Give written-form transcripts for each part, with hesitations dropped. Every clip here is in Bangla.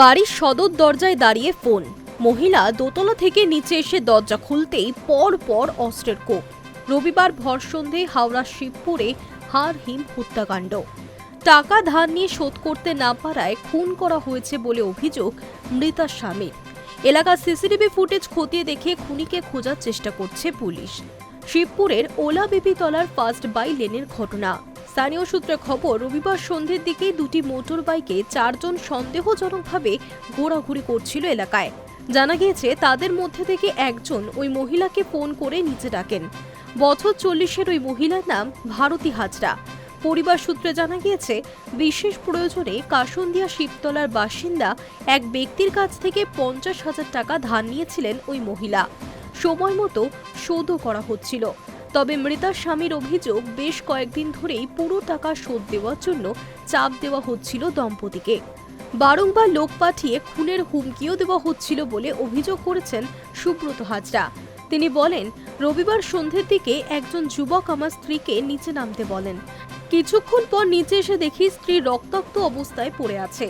বাড়ির সদর দরজায় দাঁড়িয়ে ফোন। মহিলা দোতলা থেকে নিচে এসে দরজা খুলতেই পর পর অস্ত্রের কোপ। রবিবার ভর সন্ধে হাওড়া শিবপুরে হাড়হিম হত্যাকাণ্ড। টাকা ধার নিয়ে শোধ করতে না পারায় খুন করা হয়েছে বলে অভিযোগ মৃতার স্বামীর। এলাকার সিসিটিভি ফুটেজ খতিয়ে দেখে খুনিকে খোঁজার চেষ্টা করছে পুলিশ। শিবপুরের ওলা বিবিতলার ফার্স্ট বাই লেনের ঘটনা। স্থানীয় সূত্রে খবর, রবিবার সন্ধ্যের দিকে দুটি মোটর বাইকে 4 জন সন্দেহজনকভাবে ঘোরাঘুরি করছিল এলাকায়। জানা গিয়েছে তাদের মধ্যে থেকে একজন ওই মহিলাকে ফোন করে নিচে ডাকেন। বছর 40-এর ওই মহিলার নাম ভারতী হাজরা। পরিবার সূত্রে জানা গিয়েছে, বিশেষ প্রয়োজনে কাশন্দিয়া শিবতলার বাসিন্দা এক ব্যক্তির কাছ থেকে 50,000 টাকা ধার নিয়েছিলেন ওই মহিলা। সময় মতো শোধও করা হচ্ছিল। তবে মৃতার স্বামীর অভিযোগ, বেশ কয়েকদিন ধরেই পুরো টাকা শোধ দেওয়ার জন্য চাপ দেওয়া হচ্ছিল দম্পতিকে। বারংবার লোক পাঠিয়ে খুনের হুমকিও দেওয়া হচ্ছিল বলে অভিযোগ করেছেন সুব্রত হাজরা। তিনি বলেন, রবিবার সন্ধ্যের দিকে একজন যুবক আমার স্ত্রীকে নিচে নামতে বলেন। কিছুক্ষণ পর নিচে এসে দেখি স্ত্রী রক্তাক্ত অবস্থায় পড়ে আছে,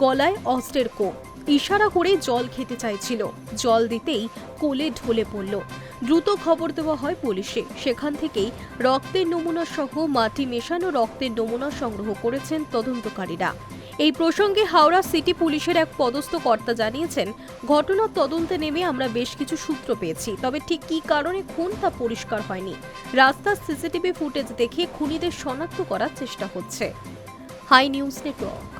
গলায় অস্ত্রের কোপ। ইশারা করে জল খেতে চাইছিল, জল দিতেই কোলে ঢলে পড়ল। দ্রুত খবর দেওয়া হয় পুলিশে। সেখান থেকেই রক্তের নমুনা সহ মাটি মেশানো রক্তের নমুনা সংগ্রহ করেছেন তদন্তকারীরা। এই প্রসঙ্গে হাওড়া সিটি পুলিশের এক পদস্থ কর্তা জানিয়েছেন, ঘটনার তদন্তে নেমে আমরা বেশ কিছু সূত্র পেয়েছি, তবে ঠিক কী কারণে খুন তা পরিষ্কার হয়নি। রাস্তার সিসিটিভি ফুটেজ দেখে খুনিদের শনাক্ত করার চেষ্টা হচ্ছে। Hi news network.